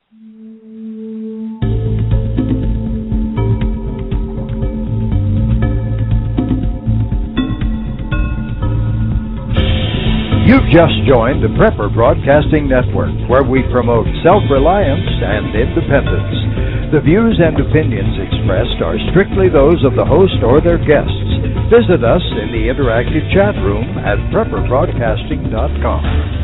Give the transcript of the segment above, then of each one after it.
You've just joined the Prepper Broadcasting Network, where we promote self-reliance and independence. The views and opinions expressed are strictly those of the host or their guests. Visit us in the interactive chat room at PrepperBroadcasting.com.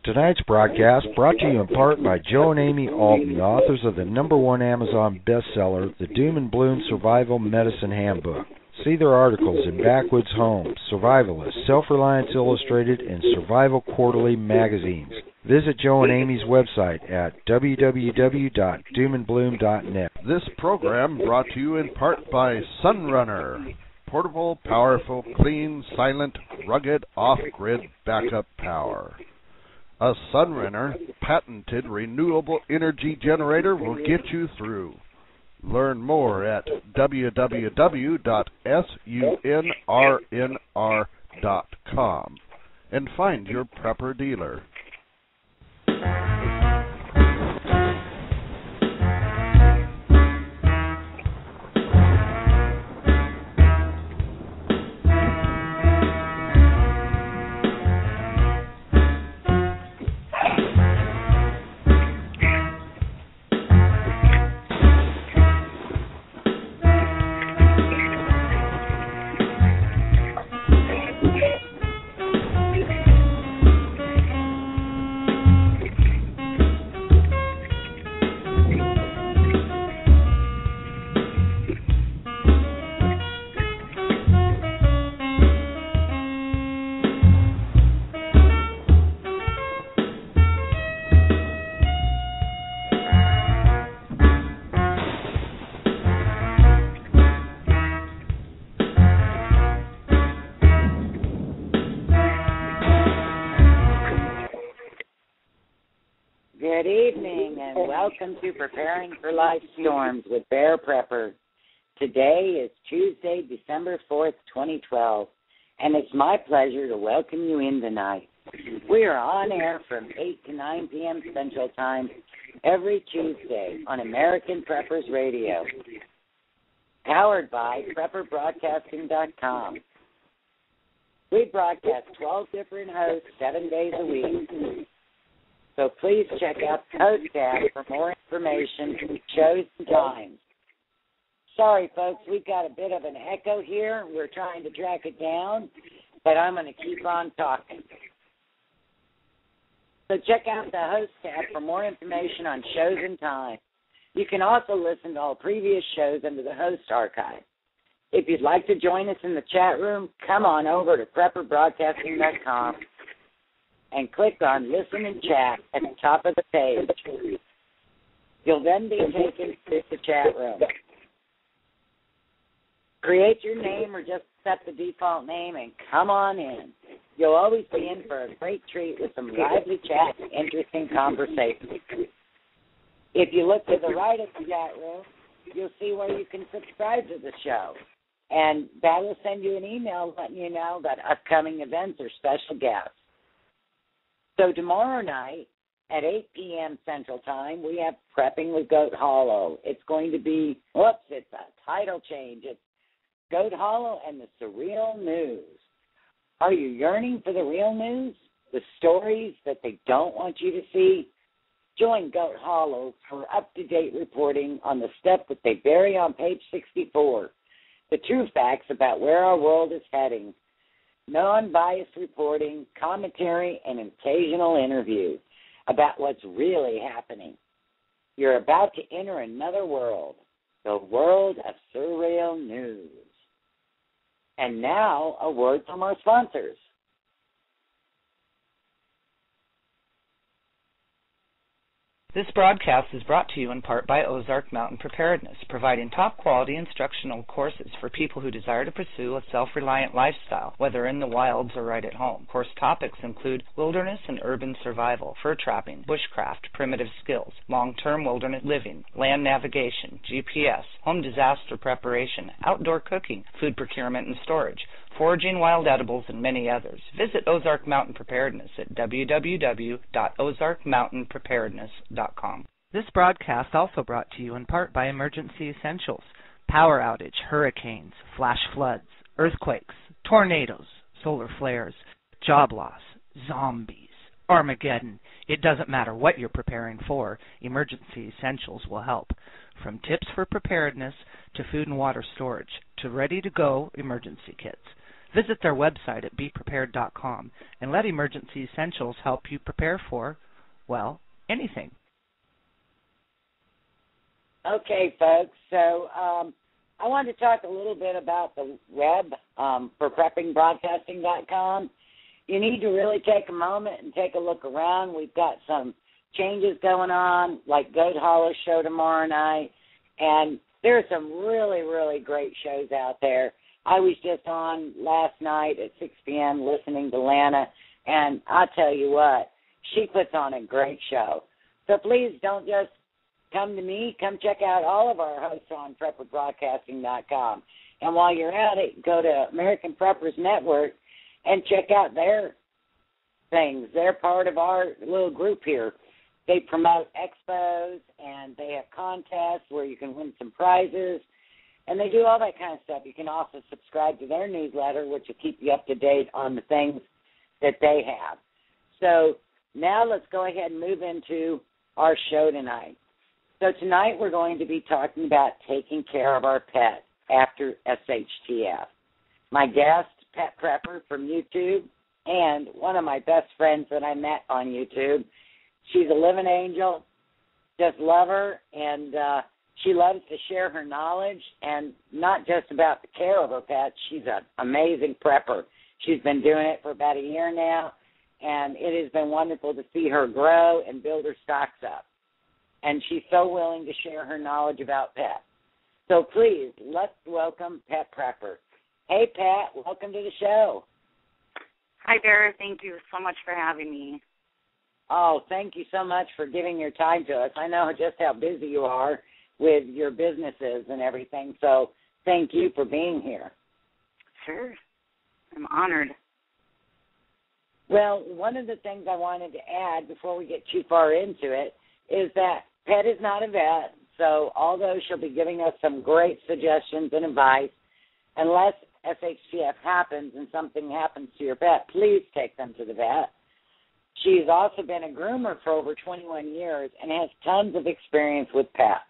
Tonight's broadcast brought to you in part by Joe and Amy Alton, the authors of the #1 Amazon bestseller, The Doom and Bloom Survival Medicine Handbook. See their articles in Backwoods Home, Survivalist, Self-Reliance Illustrated, and Survival Quarterly magazines. Visit Joe and Amy's website at www.doomandbloom.net. This program brought to you in part by Sunrunner. Portable, powerful, clean, silent, rugged, off-grid backup power. A Sunrunner patented renewable energy generator will get you through. Learn more at www.sunrnr.com and find your Prepper dealer. Good evening and welcome to Preparing for Life Storms with BexarPrepper. Today is Tuesday, December 4th, 2012, and it's my pleasure to welcome you in tonight. We are on air from 8 to 9 p.m. Central Time every Tuesday on American Preppers Radio, powered by PrepperBroadcasting.com. We broadcast 12 different hosts 7 days a week. So please check out the host tab for more information, shows, and times. Sorry, folks, we've got a bit of an echo here. We're trying to track it down, but I'm going to keep on talking. So check out the host tab for more information on shows and times. You can also listen to all previous shows under the host archive. If you'd like to join us in the chat room, come on over to PrepperBroadcasting.com. and click on Listen and Chat at the top of the page. You'll then be taken to the chat room. Create your name or just set the default name and come on in. You'll always be in for a great treat with some lively chat and interesting conversation. If you look to the right of the chat room, you'll see where you can subscribe to the show. And that will send you an email letting you know about upcoming events or special guests. So tomorrow night at 8 p.m. Central Time, we have Prepping with Goat Hollow. It's going to be, it's a title change. It's Goat Hollow and the Surreal News. Are you yearning for the real news? The stories that they don't want you to see? Join Goat Hollow for up-to-date reporting on the stuff that they bury on page 64. The true facts about where our world is heading. Non-biased reporting, commentary, and occasional interview about what's really happening. You're about to enter another world, the world of surreal news. And now, a word from our sponsors. This broadcast is brought to you in part by Ozark Mountain Preparedness, providing top-quality instructional courses for people who desire to pursue a self-reliant lifestyle, whether in the wilds or right at home. Course topics include wilderness and urban survival, fur trapping, bushcraft, primitive skills, long-term wilderness living, land navigation, GPS, home disaster preparation, outdoor cooking, food procurement and storage, foraging wild edibles, and many others. Visit Ozark Mountain Preparedness at www.ozarkmountainpreparedness.com. This broadcast also brought to you in part by Emergency Essentials. Power outage, hurricanes, flash floods, earthquakes, tornadoes, solar flares, job loss, zombies, Armageddon. It doesn't matter what you're preparing for, Emergency Essentials will help. From tips for preparedness to food and water storage to ready-to-go emergency kits. Visit their website at beprepared.com and let Emergency Essentials help you prepare for, well, anything. Okay, folks, so I wanted to talk a little bit about the web for preppingbroadcasting.com. You need to really take a moment and take a look around. We've got some changes going on, like Goat Hollow show tomorrow night, and there are some really, really great shows out there. I was just on last night at 6 p.m. listening to Lana, and I'll tell you what, she puts on a great show. So please don't just come to me. Come check out all of our hosts on PrepperBroadcasting.com. And while you're at it, go to American Preppers Network and check out their things. They're part of our little group here. They promote expos, and they have contests where you can win some prizes, and they do all that kind of stuff. You can also subscribe to their newsletter, which will keep you up to date on the things that they have. So now let's go ahead and move into our show tonight. So tonight we're going to be talking about taking care of our pet after SHTF. My guest, PetPrepper from YouTube, and one of my best friends that I met on YouTube. She's a living angel. Just love her, and she loves to share her knowledge, and not just about the care of her pets. She's an amazing prepper. She's been doing it for about a year now, and it has been wonderful to see her grow and build her stocks up. And she's so willing to share her knowledge about pets. So please, let's welcome PetPrepper. Hey, Pat, welcome to the show. Hi there. Thank you so much for having me. Oh, thank you so much for giving your time to us. I know just how busy you are with your businesses and everything, so thank you for being here. Sure. I'm honored. Well, one of the things I wanted to add before we get too far into it is that Pet is not a vet, so although she'll be giving us some great suggestions and advice, unless SHTF happens and something happens to your pet, please take them to the vet. She's also been a groomer for over 21 years and has tons of experience with pets.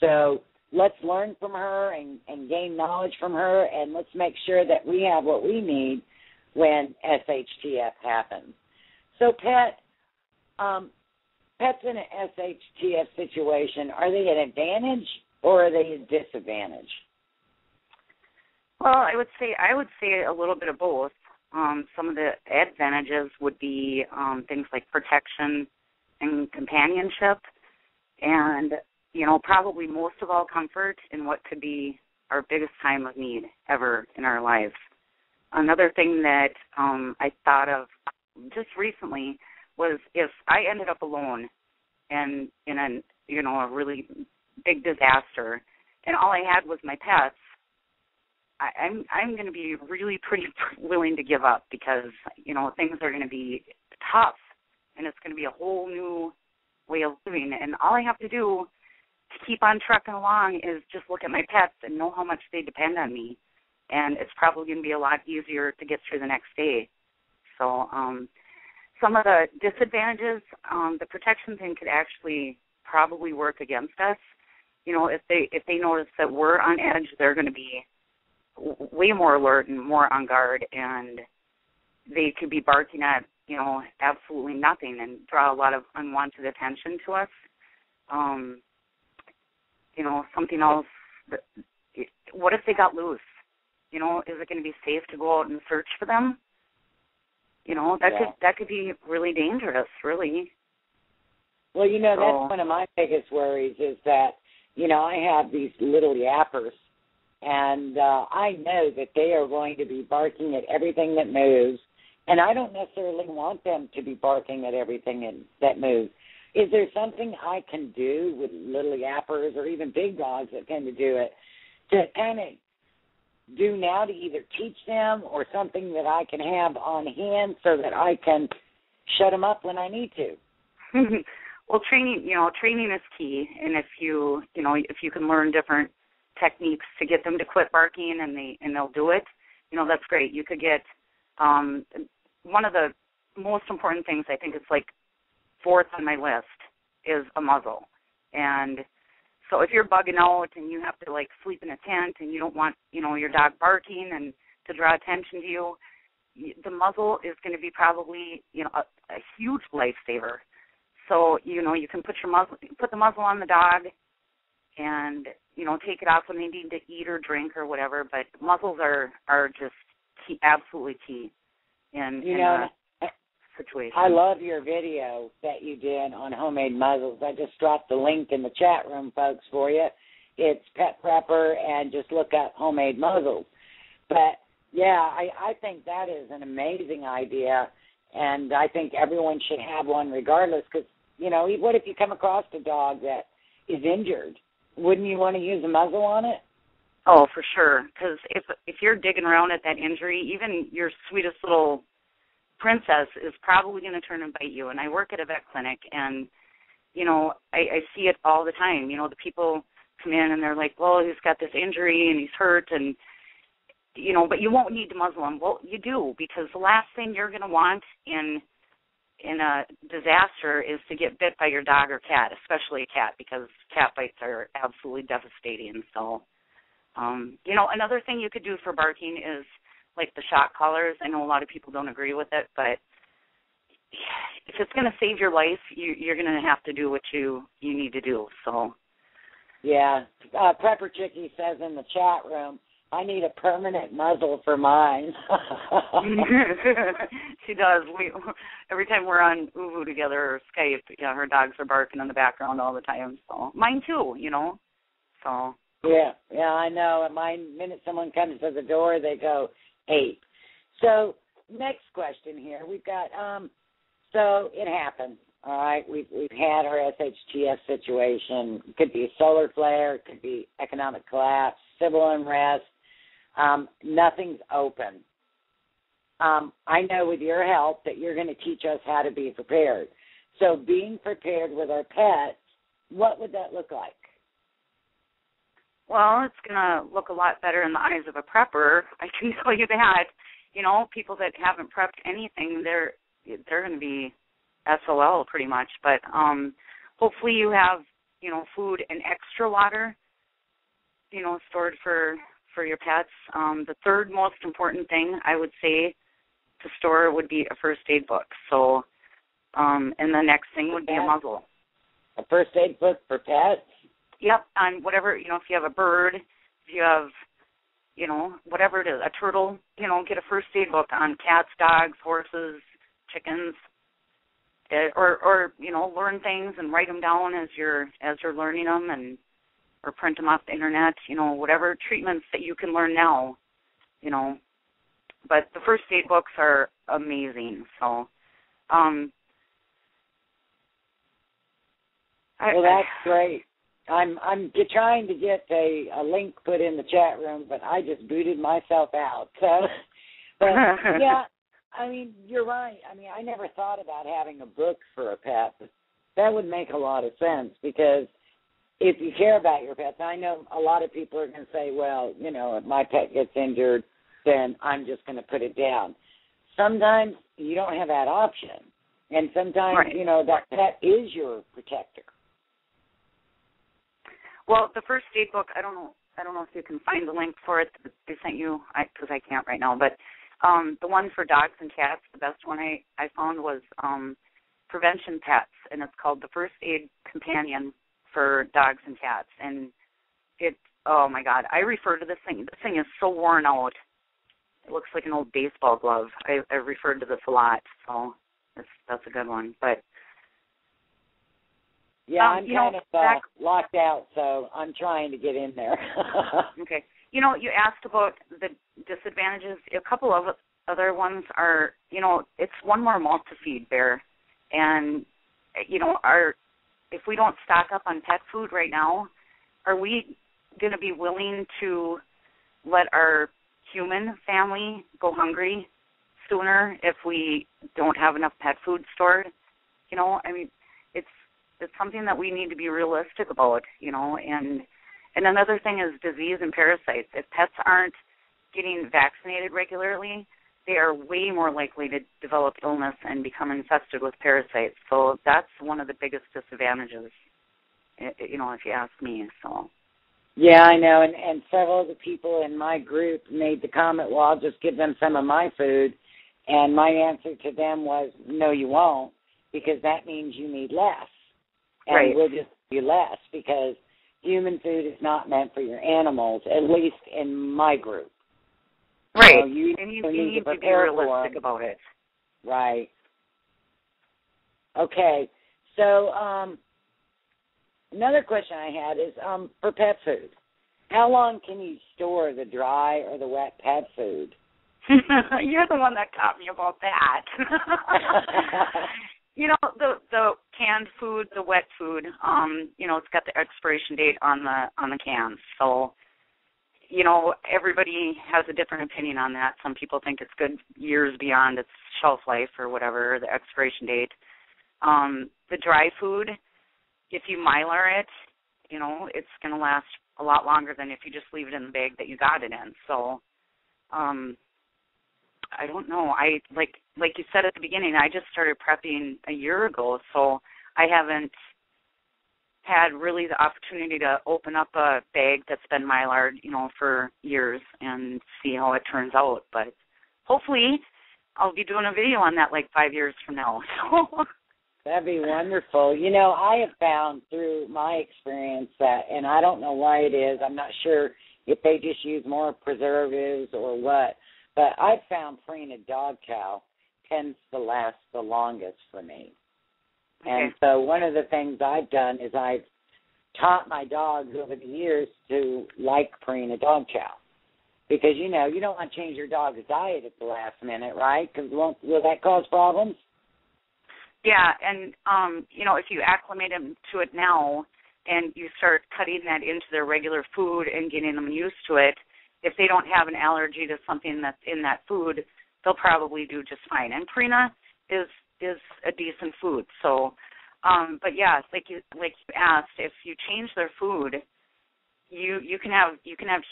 So let's learn from her and gain knowledge from her, and let's make sure that we have what we need when SHTF happens. So, Pet, pets in an SHTF situation, are they an advantage or are they a disadvantage? Well, I would say a little bit of both. Some of the advantages would be things like protection and companionship, and probably most of all, comfort in what could be our biggest time of need ever in our lives. Another thing that I thought of just recently was if I ended up alone and in a really big disaster, and all I had was my pets, I'm going to be really pretty willing to give up because things are going to be tough, and it's going to be a whole new way of living. And all I have to do to keep on trucking along is just look at my pets and know how much they depend on me, and it's probably going to be a lot easier to get through the next day. So some of the disadvantages, the protection thing could actually probably work against us. If they notice that we're on edge, they're going to be way more alert and more on guard, and they could be barking at absolutely nothing and draw a lot of unwanted attention to us. Something else. What if they got loose? Is it going to be safe to go out and search for them? That could be really dangerous, really. Well, that's one of my biggest worries is that, I have these little yappers, and I know that they are going to be barking at everything that moves, and I don't necessarily want them to be barking at everything that moves. Is there something I can do with little yappers or even big dogs that tend to do it to kind of do now to either teach them or something that I can have on hand so that I can shut them up when I need to? Well, training is key, and if you can learn different techniques to get them to quit barking and they'll do it, that's great. You could get one of the most important things, I think it's like fourth on my list, is a muzzle. And so if you're bugging out and you have to like sleep in a tent and you don't want, your dog barking and to draw attention to you, the muzzle is going to be probably, a huge lifesaver. So, you can put the muzzle on the dog and, take it off when they need to eat or drink or whatever, but muzzles are just key, absolutely key in a situation. I love your video that you did on homemade muzzles. I just dropped the link in the chat room, folks, for you. It's PetPrepper, and just look up homemade muzzles. But, yeah, I think that is an amazing idea, and I think everyone should have one regardless because, what if you come across a dog that is injured? Wouldn't you want to use a muzzle on it? Oh, for sure, because if you're digging around at that injury, even your sweetest little princess is probably going to turn and bite you. And I work at a vet clinic, and, I see it all the time. The people come in and they're like, well, he's got this injury and he's hurt, and, but you won't need to muzzle him. Well, you do, because the last thing you're going to want in a disaster is to get bit by your dog or cat, especially a cat, because cat bites are absolutely devastating. So, another thing you could do for barking is like the shock collars. I know a lot of people don't agree with it, but if it's going to save your life, you're going to have to do what you need to do. So, yeah, Prepper Chickie says in the chat room, I need a permanent muzzle for mine. She does. Every time we're on Uvu together or Skype, her dogs are barking in the background all the time. So mine too, So. Yeah, I know. And the minute someone comes to the door, they go ape. So next question here, we've got. So it happened. All right, we've had our SHTF situation. It could be a solar flare. It could be economic collapse, civil unrest. Nothing's open. I know with your help that you're going to teach us how to be prepared. So being prepared with our pets, what would that look like? Well, it's going to look a lot better in the eyes of a prepper. I can tell you that. People that haven't prepped anything, they're going to be SOL pretty much. But hopefully you have, food and extra water, stored for your pets. The third most important thing I would say to store would be a first aid book. So, and the next thing would be a muzzle. A first aid book for pets? Yep, on whatever, if you have a bird, if you have, whatever it is, a turtle, get a first aid book on cats, dogs, horses, chickens, or learn things and write them down as you're learning them, or print them off the internet, whatever treatments that you can learn now, But the first aid books are amazing. So, well, that's great. I'm trying to get a link put in the chat room, but I just booted myself out. So, but yeah, you're right. I never thought about having a book for a pet. That would make a lot of sense because if you care about your pets, I know a lot of people are going to say, well, if my pet gets injured, then I'm just going to put it down. Sometimes you don't have that option, and sometimes, right. That pet is your protector. Well, the first aid book, I don't know if you can find the link for it. They sent you, because I can't right now, but the one for dogs and cats, the best one I found was Prevention Pets, and it's called the First Aid Companion for dogs and cats. And oh my God, I refer to this thing. This thing is so worn out. It looks like an old baseball glove. I referred to this a lot, so that's a good one. But yeah, I'm kind of locked out, so I'm trying to get in there. Okay. You asked about the disadvantages. A couple of other ones are, it's one more mouth to feed, Bear. And, if we don't stock up on pet food right now, are we going to be willing to let our human family go hungry sooner if we don't have enough pet food stored. You know, I mean, it's something that we need to be realistic about, you know, and another thing is disease and parasites. If pets aren't getting vaccinated regularly, they are way more likely to develop illness and become infested with parasites. So that's one of the biggest disadvantages, you know, if you ask me. So. Yeah, I know, and several of the people in my group made the comment, well, I'll just give them some of my food, and my answer to them was, no, you won't, because that means you need less. And right. We'll just do less, because human food is not meant for your animals, at least in my group. Right, you need to be realistic about it. Right. Okay, so another question I had is for pet food. How long can you store the dry or the wet pet food? You're the one that taught me about that. You know, the canned food, the wet food, you know, it's got the expiration date on the cans. So, you know, everybody has a different opinion on that. Some people think it's good years beyond its shelf life or whatever, the expiration date. The dry food, if you Mylar it, you know, it's going to last a lot longer than if you just leave it in the bag that you got it in. So, I don't know. I like you said at the beginning, I just started prepping a year ago, so I haven't had really the opportunity to open up a bag that's been Mylar'd, you know, for years and see how it turns out. But hopefully I'll be doing a video on that like 5 years from now. So. That'd be wonderful. You know, I have found through my experience that, and I don't know why it is, I'm not sure if they just use more preservatives or what, but I've found Purina dog chow tends to last the longest for me. Okay. And so one of the things I've done is I've taught my dogs over the years to like Purina dog chow. Because, you know, you don't want to change your dog's diet at the last minute, right? Because will that cause problems? Yeah, and, you know, if you acclimate them to it now and you start cutting that into their regular food and getting them used to it, if they don't have an allergy to something that's in that food, they'll probably do just fine. And Purina is a decent food. So, but yeah, like you asked, if you change their food, you can have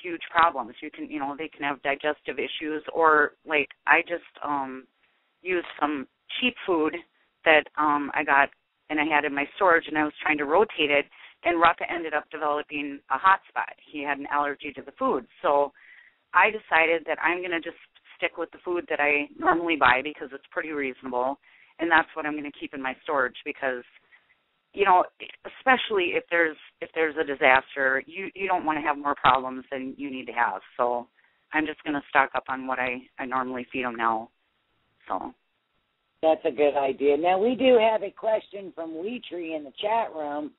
huge problems. They can have digestive issues, or like I just used some cheap food that I got and I had in my storage, and I was trying to rotate it, and Rucka ended up developing a hot spot. He had an allergy to the food. So I decided that I'm going to just stick with the food that I normally buy because it's pretty reasonable, and that's what I'm going to keep in my storage because, you know, especially if there's a disaster, you don't want to have more problems than you need to have. So I'm just going to stock up on what I normally feed them now. So. That's a good idea. Now, we do have a question from Weetree in the chat room.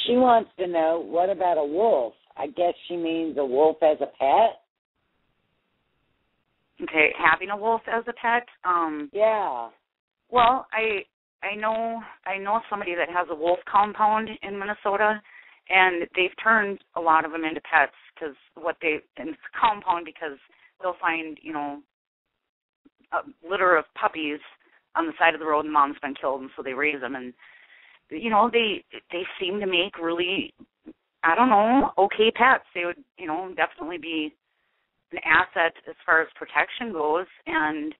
She wants to know, what about a wolf? I guess she means a wolf as a pet? Okay, having a wolf as a pet? Yeah. Well, I know somebody that has a wolf compound in Minnesota, and they've turned a lot of them into pets because and it's a compound because they'll find, you know, a litter of puppies on the side of the road, and mom's been killed, and so they raise them, and you know, they seem to make really, I don't know, okay pets. They would, you know, definitely be an asset as far as protection goes, and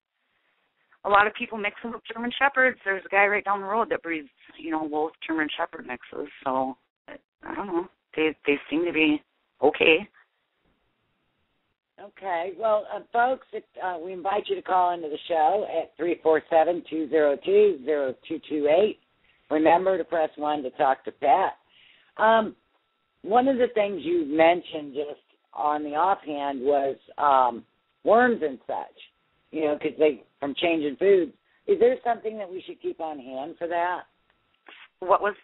a lot of people mix them with German Shepherds. There's a guy right down the road that breeds, you know, wolf German Shepherd mixes, so I don't know. They seem to be okay. Okay. Well, folks, we invite you to call into the show at 347-202-0228. Remember to press 1 to talk to Pat. One of the things you mentioned just on the offhand was worms and such, you know, because from changing foods. Is there something that we should keep on hand for that? What?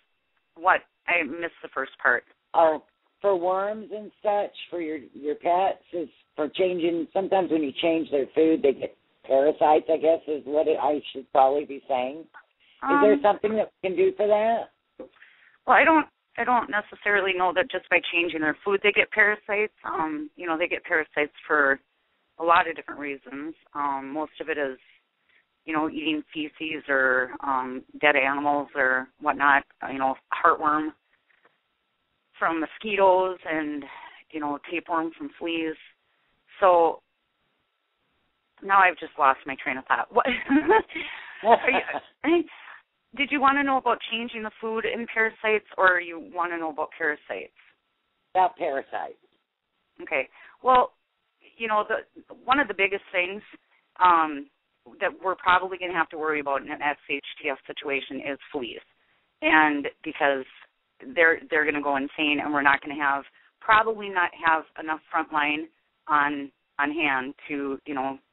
I missed the first part. Oh, for worms and such, for your pets, is for changing, sometimes when you change their food, they get parasites, I guess, is what I should probably be saying. Is there something that we can do for that? Well, I I don't necessarily know that just by changing their food they get parasites. They get parasites for a lot of different reasons. Most of it is, eating feces or dead animals or whatnot, heartworm from mosquitoes and, tapeworm from fleas. So now I've just lost my train of thought. What? Did you want to know about changing the food in parasites, or you want to know about parasites? About parasites. Okay. Well, one of the biggest things that we're probably going to have to worry about in an SHTF situation is fleas, and because they're going to go insane, and we're not going to probably not have enough frontline on hand to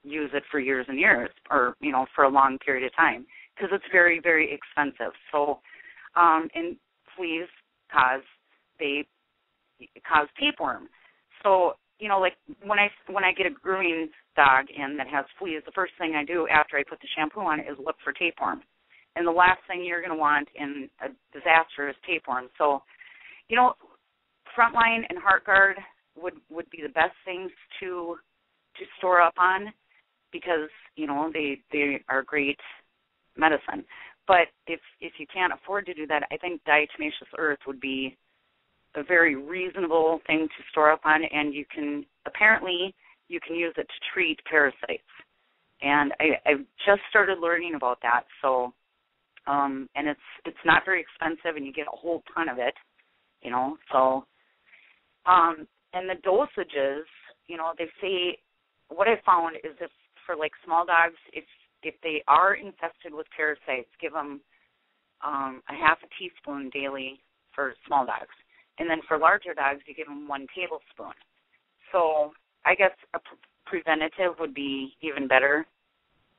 use it for years and years, or for a long period of time, because it's very, very expensive. So, and fleas cause tapeworm. So, like when I get a grooming dog in that has fleas, the first thing I do after I put the shampoo on is look for tapeworm. And the last thing you're going to want in a disaster is tapeworm. So, Frontline and HeartGuard would be the best things to store up on, because they are great medicine. But if you can't afford to do that, I think diatomaceous earth would be a very reasonable thing to store up on, and you can use it to treat parasites. And I've just started learning about that. So, and it's not very expensive, and you get a whole ton of it. So, and the dosages, they say, what I found is if for like small dogs, if they are infested with parasites, give them a half a teaspoon daily for small dogs. And then for larger dogs, you give them 1 tablespoon. So I guess a preventative would be even better.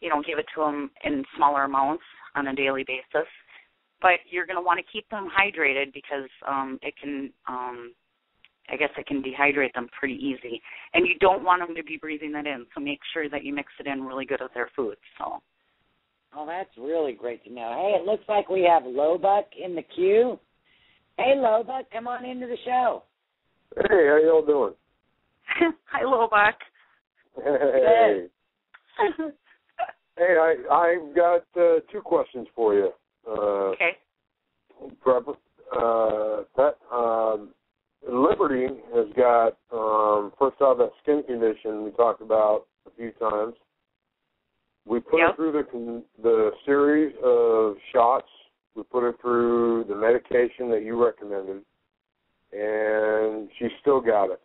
Give it to them in smaller amounts on a daily basis. But you're going to want to keep them hydrated, because it can dehydrate them pretty easy. And you don't want them to be breathing that in, so make sure that you mix it in really good with their food. So. Oh, that's really great to know. Hey, it looks like we have Lobuck in the queue. Hey, Lobuck, come on into the show. Hey, how y'all doing? Hi, Lobuck. Hey. Hey, I've got 2 questions for you. Okay. Prepper. Liberty has got, first off, that skin condition we talked about a few times. We put her through the series of shots. We put her through the medication that you recommended, and she's still got it.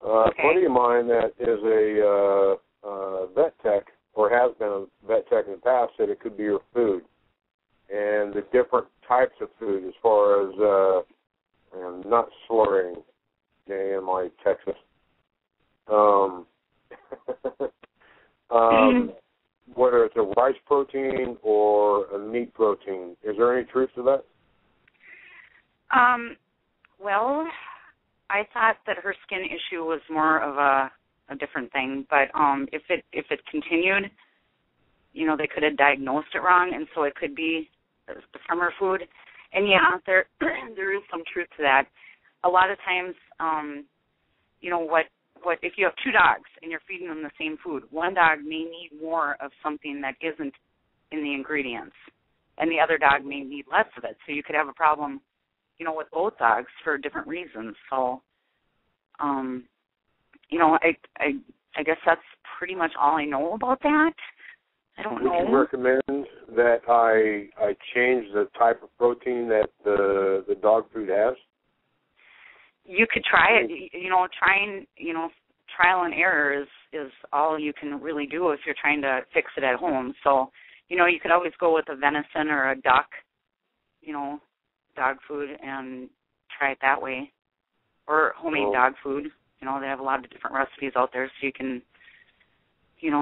A buddy of mine that is a vet tech, or has been a vet tech in the past, said it could be her food, and the different types of food as far as, I'm not slurring, AMI Texas. Whether it's a rice protein or a meat protein. Is there any truth to that? Well, I thought that her skin issue was more of a different thing, but if it continued, they could have diagnosed it wrong, and so it could be from her food. And yeah, there is some truth to that. A lot of times, what if you have 2 dogs and you're feeding them the same food, one dog may need more of something that isn't in the ingredients, and the other dog may need less of it. So you could have a problem, with both dogs for different reasons. So, I guess that's pretty much all I know about that. I don't know. Would you recommend that I change the type of protein that the dog food has? You could try it. Trial and error is all you can really do if you're trying to fix it at home. So, you could always go with a venison or a duck, dog food, and try it that way. Or homemade dog food. They have a lot of different recipes out there, so you can,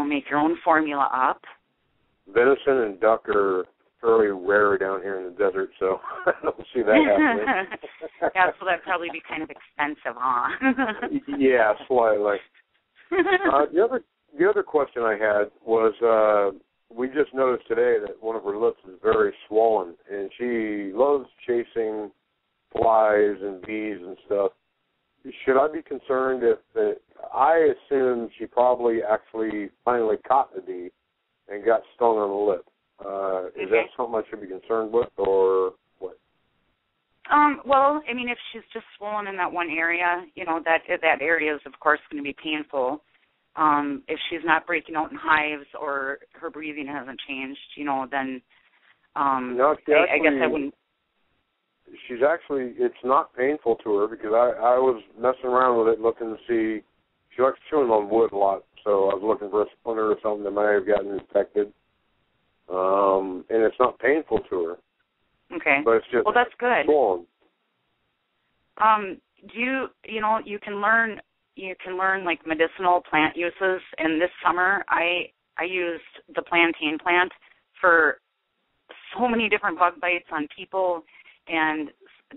make your own formula up. Venison and duck are fairly rare down here in the desert, so I don't see that happening. Yeah, so that'd probably be kind of expensive, huh? Yeah, slightly. The other question I had was, we just noticed today that one of her lips is very swollen, and she loves chasing flies and bees and stuff. Should I be concerned if I assume she probably actually finally caught the bee and got stung on the lip? Is that something I should be concerned with, or what? Well, I mean, if she's just swollen in that one area, that area is, of course, going to be painful. If she's not breaking out in hives or her breathing hasn't changed, then no, I guess I wouldn't. It's not painful to her because I was messing around with it looking to see. She likes chewing on wood a lot, so I was looking for a splinter or something that might have gotten infected. And it's not painful to her. Okay. But it's just that's good. swollen. You can learn like medicinal plant uses, and this summer I used the plantain plant for so many different bug bites on people, and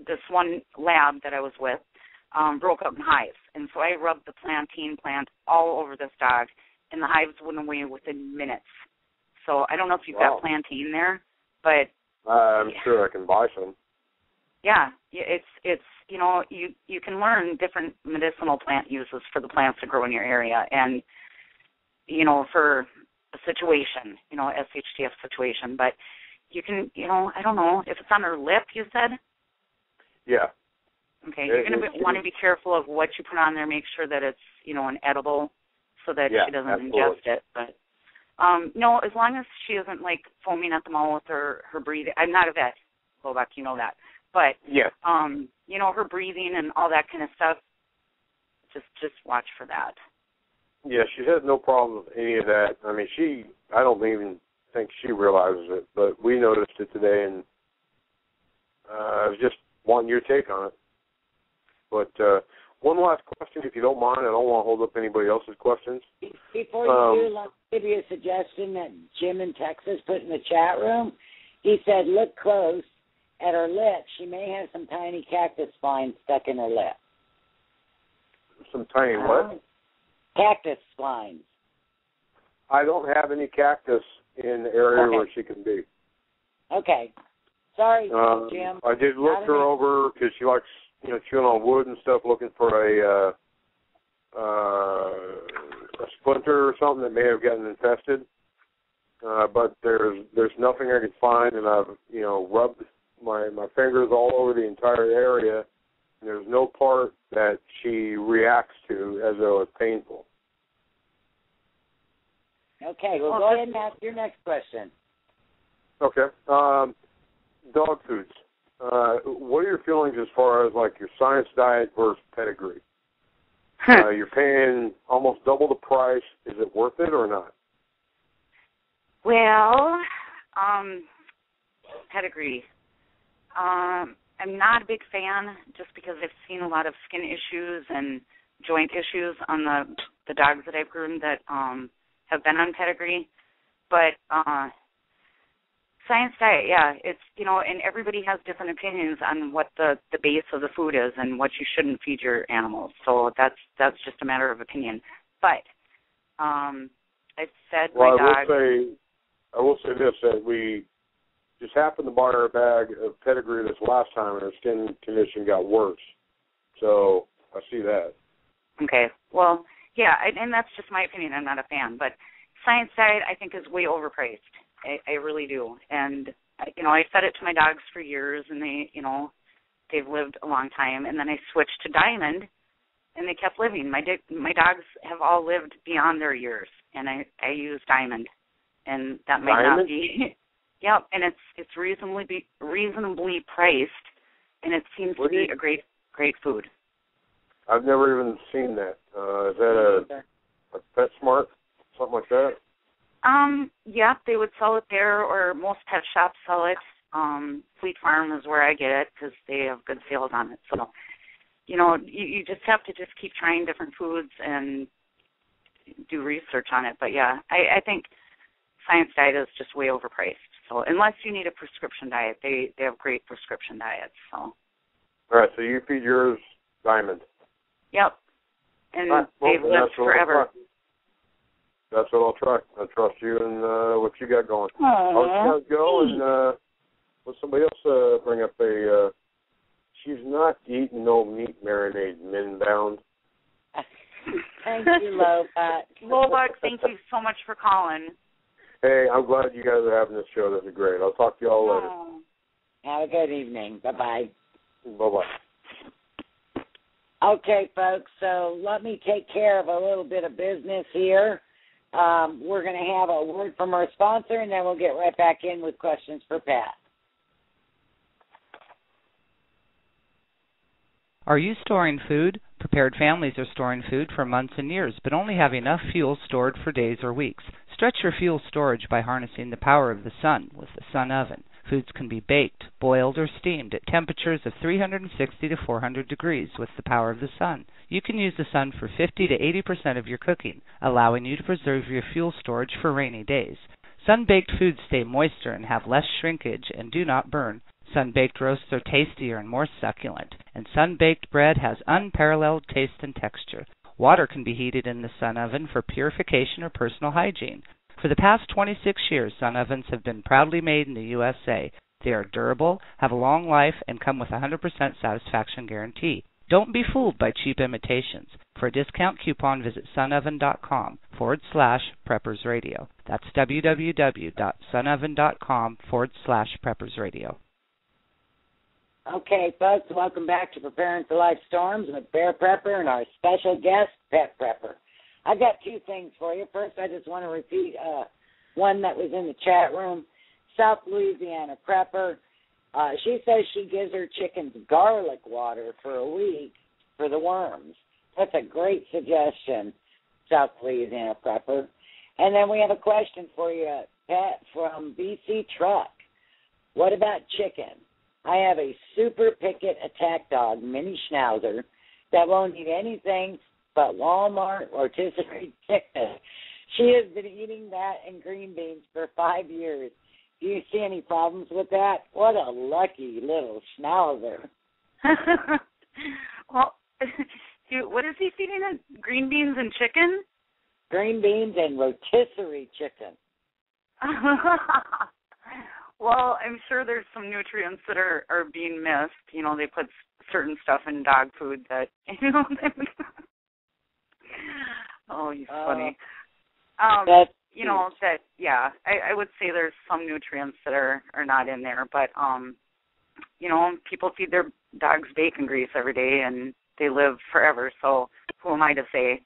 this one lab that I was with broke out in hives, and so I rubbed the plantain plant all over this dog, and the hives went away within minutes. So I don't know if you've got plantain there, but I'm sure I can buy some. Yeah, it's you can learn different medicinal plant uses for the plants that grow in your area, and for a situation, SHTF situation. But you can, I don't know if it's on her lip. You said. Yeah. Okay, you're going to want to be careful of what you put on there. Make sure that it's an edible, so that she doesn't ingest it. But no, as long as she isn't like foaming at the mouth or her breathing. I'm not a vet, Bobak, you know that. But her breathing and all that kind of stuff. Just watch for that. Yeah, she's had no problem with any of that. I mean, I don't even think she realizes it, but we noticed it today, and I was just wanting your take on it. But one last question, if you don't mind. I don't want to hold up anybody else's questions. Before you do, let me give you a suggestion that Jim in Texas put in the chat room. He said, look close at her lip. She may have some tiny cactus spines stuck in her lip. Some tiny what? Cactus spines. I don't have any cactus in the area where she can be. Okay. Sorry, Jim. I did look her over because she likes, chewing on wood and stuff, looking for a splinter or something that may have gotten infested. But there's nothing I could find, and I've rubbed my fingers all over the entire area, and there's no part that she reacts to as though it's painful. Okay, well, go ahead and ask your next question. Okay. Dog foods. What are your feelings as far as like your science diet versus pedigree? You're paying almost double the price. Is it worth it or not? Well, pedigree. I'm not a big fan just because I've seen a lot of skin issues and joint issues on the dogs that I've groomed that have been on pedigree. But science diet, it's, and everybody has different opinions on what the base of the food is and what you shouldn't feed your animals. So that's just a matter of opinion. But I fed my dog. I will say this, that we just happened to buy her a bag of pedigree this last time, and her skin condition got worse. So I see that. Okay. Well, yeah, and that's just my opinion. I'm not a fan. But science diet, I think, is way overpriced. I really do. And, I fed it to my dogs for years, and they've lived a long time. And then I switched to Diamond, and they kept living. My dogs have all lived beyond their years, and I use Diamond. And that might not be. Yep, and it's reasonably priced, and it seems to be a great food. I've never even seen that. Is that a PetSmart, something like that? Yeah, they would sell it there, or most pet shops sell it. Fleet Farm is where I get it because they have good sales on it. So, you just have to just keep trying different foods and do research on it. But yeah, I think science diet is just way overpriced. So unless you need a prescription diet, they have great prescription diets. So. All right, so you feed yours Diamond. Yep. And they've lived forever. That's what I'll try. I trust you and what you got going. I'll just go and let somebody else bring up she's not no meat marinade, men bound. Thank you, Lobot. Lobot, thank you so much for calling. Hey, I'm glad you guys are having this show. This is great. I'll talk to you all later. Oh. Have a good evening. Bye-bye. Bye-bye. Okay, folks, so let me take care of a little bit of business here. We're going to have a word from our sponsor, and then we'll get right back in with questions for Pat. Are you storing food? Prepared families are storing food for months and years, but only have enough fuel stored for days or weeks. Stretch your fuel storage by harnessing the power of the sun with the Sun Oven. Foods can be baked, boiled, or steamed at temperatures of 360 to 400 degrees with the power of the sun. You can use the sun for 50 to 80% of your cooking, allowing you to preserve your fuel storage for rainy days. Sun-baked foods stay moister and have less shrinkage and do not burn. Sun-baked roasts are tastier and more succulent, and sun-baked bread has unparalleled taste and texture. Water can be heated in the Sun Oven for purification or personal hygiene. For the past 26 years, Sun Ovens have been proudly made in the USA. They are durable, have a long life, and come with a 100% satisfaction guarantee. Don't be fooled by cheap imitations. For a discount coupon, visit sunoven.com/PreppersRadio. That's www.sunoven.com/PreppersRadio. Okay, folks, welcome back to Preparing for Life Storms with Bear Prepper and our special guest, Pet Prepper. I got two things for you. First, I just want to repeat one that was in the chat room. South Louisiana Prepper. She says she gives her chickens garlic water for a week for the worms. That's a great suggestion, South Louisiana Prepper. And then we have a question for you, Pat, from BC Truck. What about chicken? I have a super picket attack dog, mini schnauzer, that won't eat anything but Walmart rotisserie chicken. She has been eating that and green beans for 5 years. Do you see any problems with that? What a lucky little schnauzer. Well, what is he feeding her? Green beans and chicken? Green beans and rotisserie chicken. Well, I'm sure there's some nutrients that are being missed. You know, they put certain stuff in dog food that, you know. Oh, he's funny. You know, that, yeah, I would say there's some nutrients that are not in there. But, you know, people feed their dogs bacon grease every day, and they live forever. So who am I to say?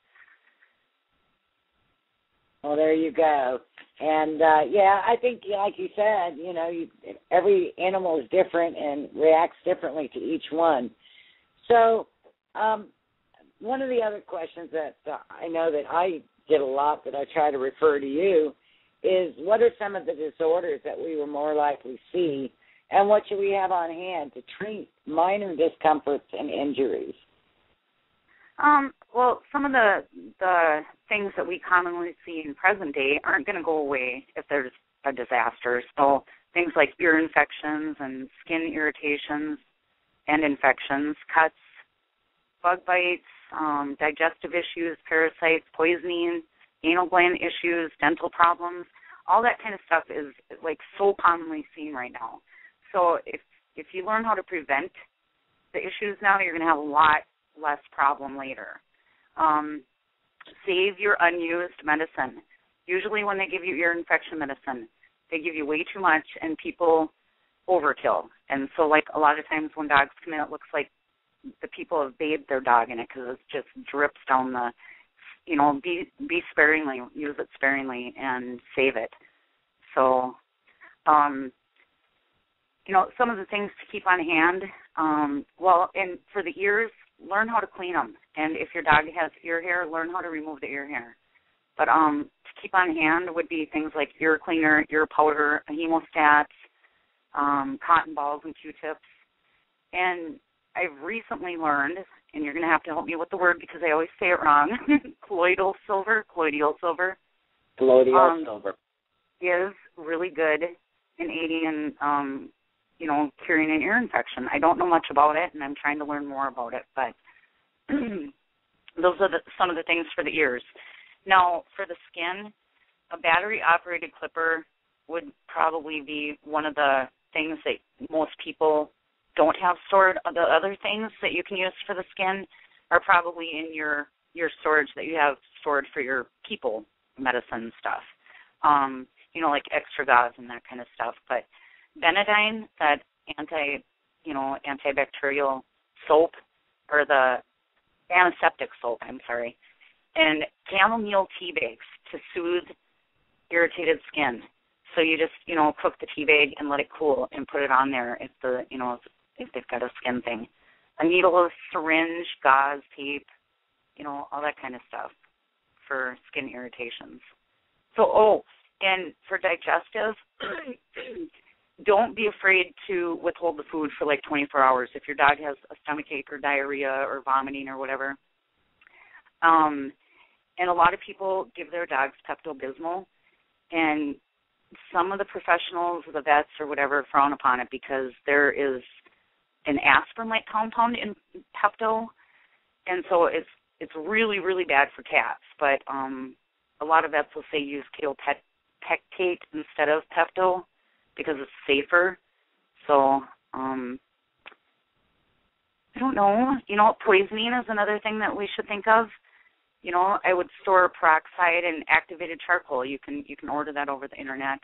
Well, there you go. And, yeah, I think, like you said, you know, every animal is different and reacts differently to each one. So one of the other questions that I know that I get a lot that I try to refer to you is, what are some of the disorders that we will more likely see, and what should we have on hand to treat minor discomforts and injuries? Well, some of the things that we commonly see in present day aren't going to go away if there's a disaster. So things like ear infections and skin irritations and infections, cuts, bug bites, digestive issues, parasites, poisoning, anal gland issues, dental problems, all that kind of stuff is like so commonly seen right now. So if you learn how to prevent the issues now, you're going to have a lot less problem later. Save your unused medicine. Usually when they give you ear infection medicine, they give you way too much and people overkill. And so like a lot of times when dogs come in, it looks like the people have bathed their dog in it because it just drips down the, you know, be sparingly, use it sparingly and save it. So, you know, some of the things to keep on hand, well, and for the ears, learn how to clean them. And if your dog has ear hair, learn how to remove the ear hair. But to keep on hand would be things like ear cleaner, ear powder, a hemostat, cotton balls and Q-tips. And I've recently learned, and you're going to have to help me with the word because I always say it wrong, colloidal silver is really good in aiding in, you know, curing an ear infection. I don't know much about it, and I'm trying to learn more about it, but those are some of the things for the ears. Now, for the skin, a battery-operated clipper would probably be one of the things that most people don't have stored, the other things that you can use for the skin are probably in your storage that you have stored for your people medicine stuff. Like extra gauze and that kind of stuff. But Benadine, that antibacterial soap, or the antiseptic soap, and chamomile tea bags to soothe irritated skin. So you just, cook the tea bag and let it cool and put it on there if they've got a skin thing. A needle, a syringe, gauze, tape, all that kind of stuff for skin irritations. So, and for digestive, don't be afraid to withhold the food for like 24 hours if your dog has a stomachache or diarrhea or vomiting or whatever. And a lot of people give their dogs Pepto-Bismol, and some of the professionals, the vets or whatever, frown upon it because there is an aspirin-like compound in Pepto, and so it's really, really bad for cats. But a lot of vets will say use kaopectate instead of Pepto because it's safer. So I don't know. Poisoning is another thing that we should think of. I would store peroxide and activated charcoal. You can order that over the internet,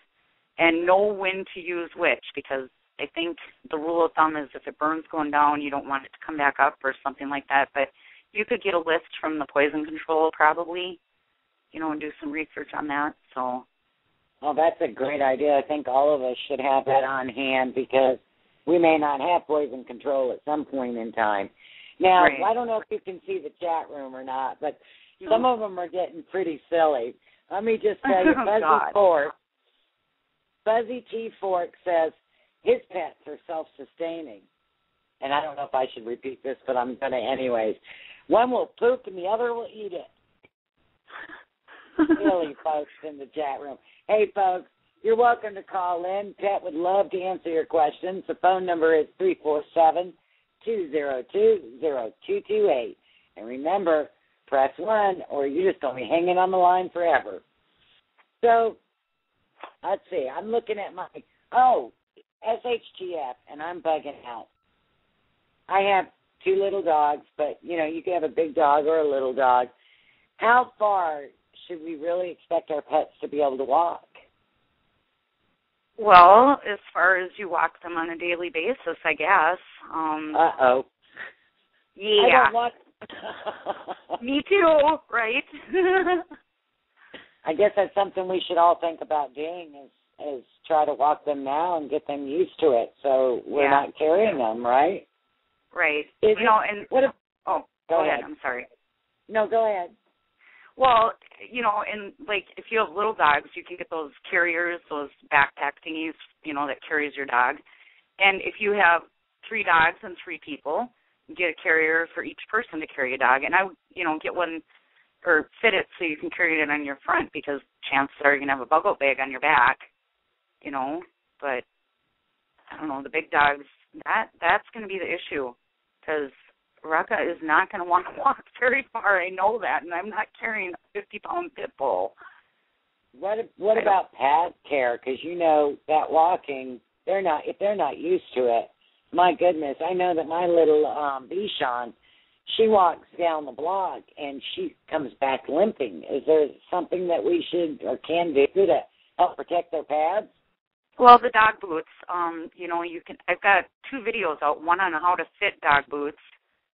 and know when to use which, because I think the rule of thumb is if it burns going down, you don't want it to come back up or something like that. But you could get a list from the poison control probably, and do some research on that. So, well, that's a great idea. I think all of us should have that on hand because we may not have poison control at some point in time. Now, right. I don't know if you can see the chat room or not, but some of them are getting pretty silly. Let me just tell you, Fuzzy T Fork says his pets are self-sustaining. And I don't know if I should repeat this, but I'm going to anyways. One will poop and the other will eat it. Silly folks in the chat room. Hey, folks, you're welcome to call in. Pat would love to answer your questions. The phone number is 347-202-0228. And remember, press 1 or you just don't be hanging on the line forever. So, let's see. I'm looking at my, SHTF, and I'm bugging out. I have 2 little dogs, but, you can have a big dog or a little dog. How far should we really expect our pets to be able to walk? Well, as far as you walk them on a daily basis, I guess. Uh-oh. Yeah. I don't walk. Me too, right? I guess that's something we should all think about doing is try to walk them now and get them used to it so we're not carrying them, right? Right. And what if, go ahead. I'm sorry. No, go ahead. Well, and like if you have little dogs, you can get those carriers, those backpack thingies, that carries your dog. And if you have 3 dogs and 3 people, you get a carrier for each person to carry a dog. And I would, get one or fit it so you can carry it on your front because chances are you're going to have a bug-out bag on your back, But I don't know, the big dogs, that's going to be the issue because Rucka is not going to want to walk very far. I know that, and I'm not carrying a 50-pound pit bull. What about pad care? Because that walking, if they're not used to it, my goodness, I know that my little Bichon, she walks down the block and she comes back limping. Is there something that we should or can do to help protect their pads? Well, the dog boots, you can. I've got 2 videos out, one on how to fit dog boots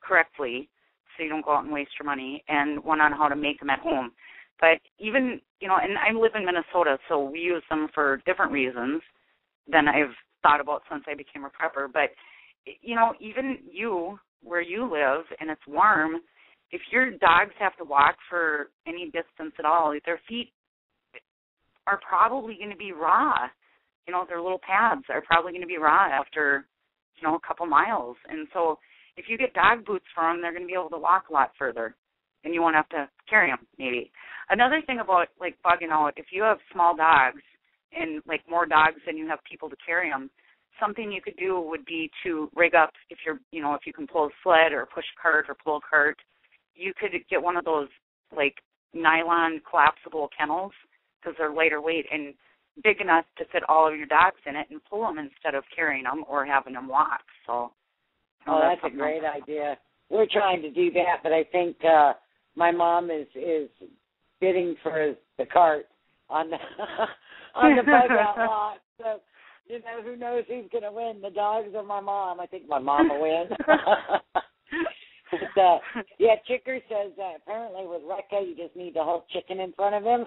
correctly so you don't go out and waste your money, and one on how to make them at home. But even, and I live in Minnesota, so we use them for different reasons than I've thought about since I became a prepper. But, even where you live and it's warm, if your dogs have to walk for any distance at all, their feet are probably going to be raw. Their little pads are probably going to be raw after, a couple miles. And so if you get dog boots for them, they're going to be able to walk a lot further, and you won't have to carry them, maybe. Another thing about, bugging out, if you have small dogs and, more dogs than you have people to carry them, something you could do would be to rig up, if you can pull a sled or push a cart or pull a cart, you could get one of those, nylon collapsible kennels because they're lighter weight and big enough to fit all of your dogs in it and pull them instead of carrying them or having them walk. So that's a great idea. We're trying to do that, but I think my mom is bidding for the cart on the on the bug out lot. So, who knows who's going to win, the dogs or my mom? I think my mom will win. But, Chicker says apparently with Recca you just need to hold chicken in front of him.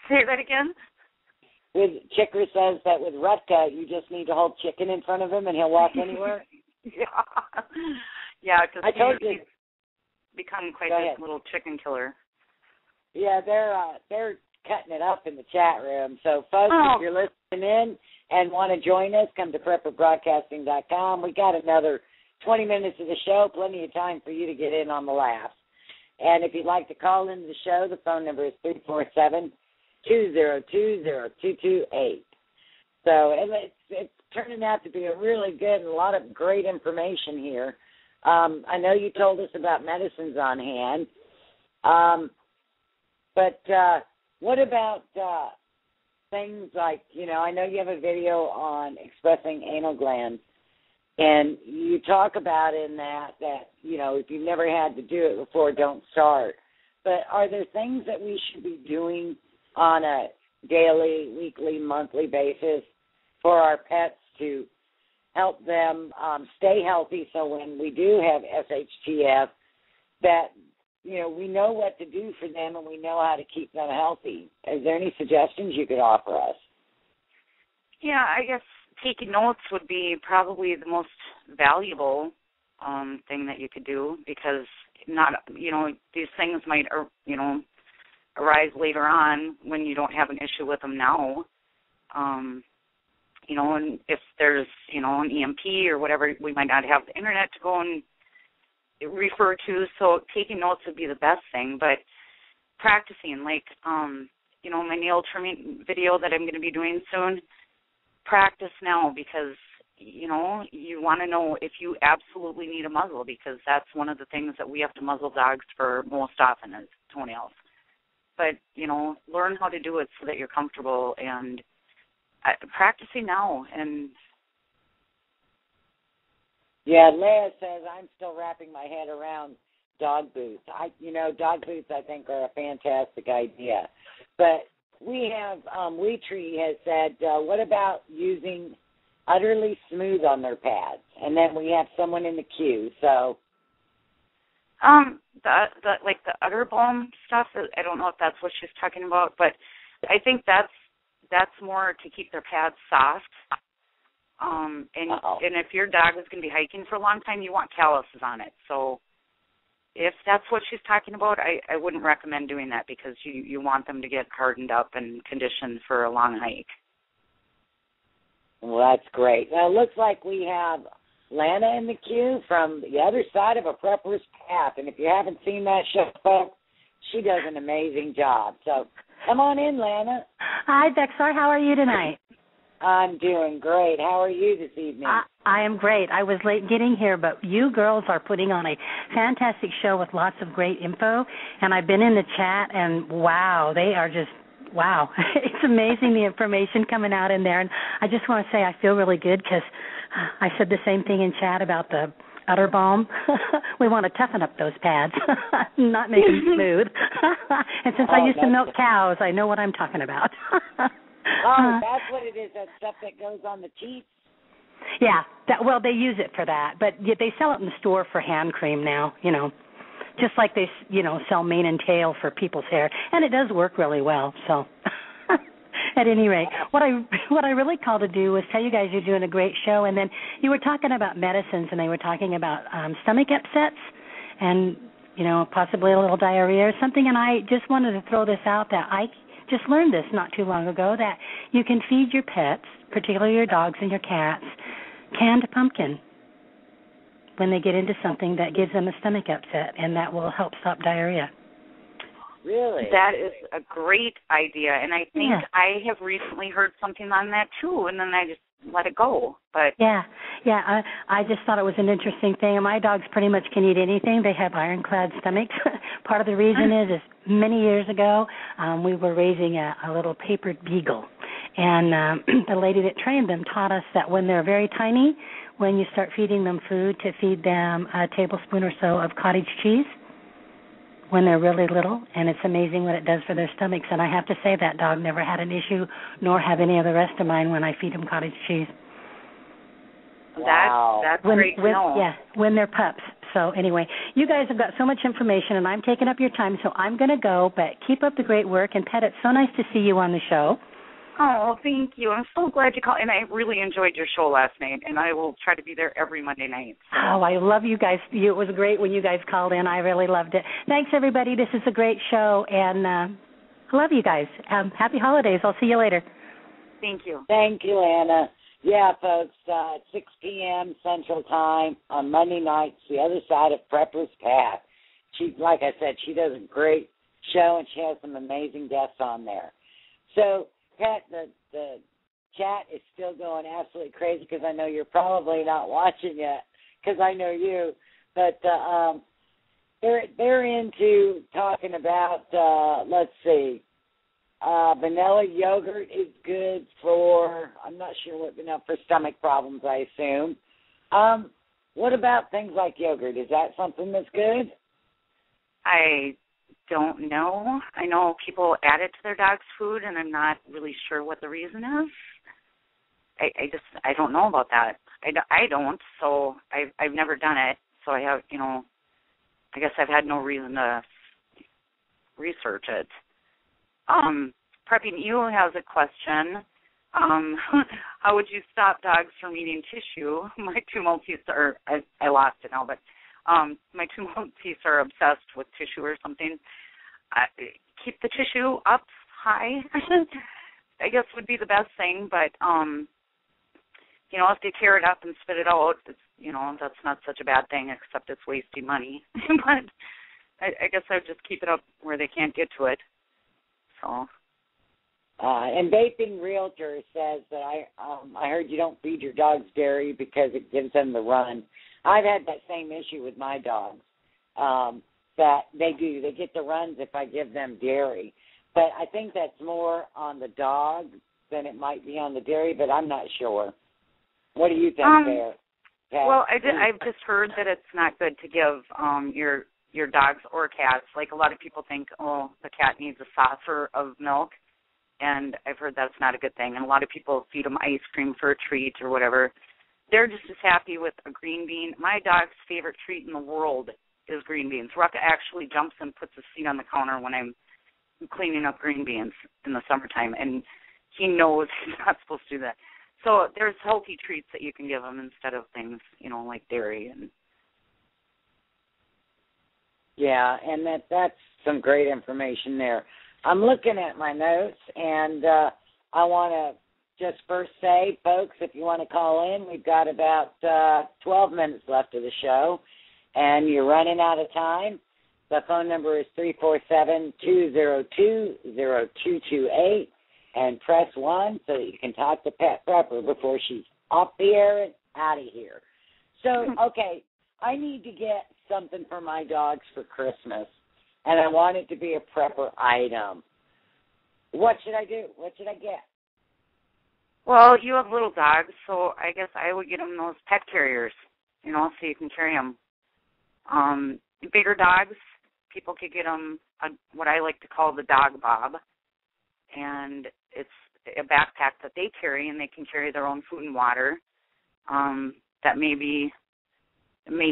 Say that again? Chicker says that with Recca you just need to hold chicken in front of him and he'll walk anywhere. Yeah, because he's become quite a little chicken killer. Yeah, they're cutting it up in the chat room. So, folks, if you're listening in and want to join us, come to PrepperBroadcasting.com. We got another 20 minutes of the show, plenty of time for you to get in on the laughs. And if you'd like to call into the show, the phone number is 347-202-0228. So it's turning out to be a really good and a lot of great information here. I know you told us about medicines on hand, but what about things like, I know you have a video on expressing anal glands, and you talk about in that, if you've never had to do it before, don't start. But are there things that we should be doing on a daily, weekly, monthly basis for our pets to help them stay healthy, so when we do have SHTF, that, we know what to do for them and we know how to keep them healthy? Is there any suggestions you could offer us? Yeah, I guess taking notes would be probably the most valuable thing that you could do, because these things might, arise later on when you don't have an issue with them now. And if there's, an EMP or whatever, we might not have the internet to go and refer to. So taking notes would be the best thing. But practicing, like, my nail trimming video that I'm going to be doing soon, practice now, because, you want to know if you absolutely need a muzzle, because that's one of the things that we have to muzzle dogs for most often is toenails. But, learn how to do it so that you're comfortable, and practicing now. And Leah says, I'm still wrapping my head around dog boots. Dog boots I think are a fantastic idea. But we have, Weetree has said, what about using utterly smooth on their pads? And then we have someone in the queue, so. The udder balm stuff, I don't know if that's what she's talking about, but I think that's more to keep their pads soft. And if your dog is going to be hiking for a long time, you want calluses on it. So if that's what she's talking about, I wouldn't recommend doing that, because you want them to get hardened up and conditioned for a long hike. Well, that's great. Now, it looks like we have Lana in the queue from the other side of a prepper's path. And if you haven't seen that show, folks, she does an amazing job. So come on in, Lana. Hi, Bexar. How are you tonight? I'm doing great. How are you this evening? I am great. I was late getting here, but you girls are putting on a fantastic show with lots of great info. And I've been in the chat, and wow, they are just, wow. It's amazing the information coming out in there. And I just want to say I feel really good, because I said the same thing in chat about the udder balm. We want to toughen up those pads, not make them smooth. And since I used to milk cows, I know what I'm talking about. That's what it is, that stuff that goes on the teeth? Yeah, they use it for that. But they sell it in the store for hand cream now, just like they, sell mane and tail for people's hair. And it does work really well, so. At any rate, what I really called to do was tell you guys you're doing a great show, and then you were talking about medicines, and they were talking about stomach upsets and, possibly a little diarrhea or something, and I just wanted to throw this out that I just learned this not too long ago, that you can feed your pets, particularly your dogs and your cats, canned pumpkin when they get into something that gives them a stomach upset, and that will help stop diarrhea. Really? That is a great idea, and I think I have recently heard something on that too, and then I just let it go. But I just thought it was an interesting thing. And my dogs pretty much can eat anything. They have ironclad stomachs. Part of the reason is many years ago we were raising a little papered beagle, and the lady that trained them taught us that when they're very tiny, when you start feeding them food, to feed them a tablespoon or so of cottage cheese when they're really little, and it's amazing what it does for their stomachs. And I have to say that dog never had an issue, nor have any of the rest of mine when I feed them cottage cheese. Wow. That's great to know. Yeah, when they're pups. So anyway, you guys have got so much information, and I'm taking up your time, so I'm going to go, but keep up the great work. And, Pat, it's so nice to see you on the show. Oh, thank you. I'm so glad you called, and I really enjoyed your show last night, and I will try to be there every Monday night. So. Oh, I love you guys. It was great when you guys called in. I really loved it. Thanks, everybody. This is a great show, and I love you guys. Happy holidays. I'll see you later. Thank you. Thank you, Anna. Yeah, folks, 6 p.m. Central Time on Monday nights, the other side of Prepper's Path. She, like I said, she does a great show, and she has some amazing guests on there. So, Pat, the chat is still going absolutely crazy because I know you're probably not watching yet because I know you. But they're into talking about, let's see, vanilla yogurt is good for, I'm not sure what, for stomach problems, I assume. What about things like yogurt? Is that something that's good? I don't know. I know people add it to their dog's food, and I'm not really sure what the reason is. I don't know about that. I don't, so I've never done it, so I have, I guess I've had no reason to research it. Prepping You has a question. How would you stop dogs from eating tissue? My 2 Maltese are, I lost it now, but my 2 Maltese are obsessed with tissue or something. Keep the tissue up high, I guess would be the best thing, but, if they tear it up and spit it out, it's, that's not such a bad thing, except it's wasting money. But I guess I would just keep it up where they can't get to it. So. And Vaping Realtor says that I heard you don't feed your dogs dairy because it gives them the run. I've had that same issue with my dogs. That they do. They get the runs if I give them dairy. But I think that's more on the dog than it might be on the dairy, but I'm not sure. What do you think there, Pat? Well, I've just heard that it's not good to give your dogs or cats. Like a lot of people think, the cat needs a saucer of milk, and I've heard that's not a good thing. And a lot of people feed them ice cream for a treat or whatever. They're just as happy with a green bean. My dog's favorite treat in the world is green beans. Rucka actually jumps and puts a seat on the counter when I'm cleaning up green beans in the summertime, and he knows he's not supposed to do that. So there's healthy treats that you can give them instead of things, like dairy. And yeah, and that's some great information there. I'm looking at my notes, and I want to just first say, folks, if you want to call in, we've got about 12 minutes left of the show, and you're running out of time. The phone number is 347-202-0228, and press 1 so that you can talk to PetPrepper before she's off the air and out of here. So, okay, I need to get something for my dogs for Christmas, and I want it to be a prepper item. What should I do? What should I get? Well, you have little dogs, so I guess I would get them those pet carriers, so you can carry them. Bigger dogs, people could get them what I like to call the dog bob, and it's a backpack that they carry, and they can carry their own food and water. That may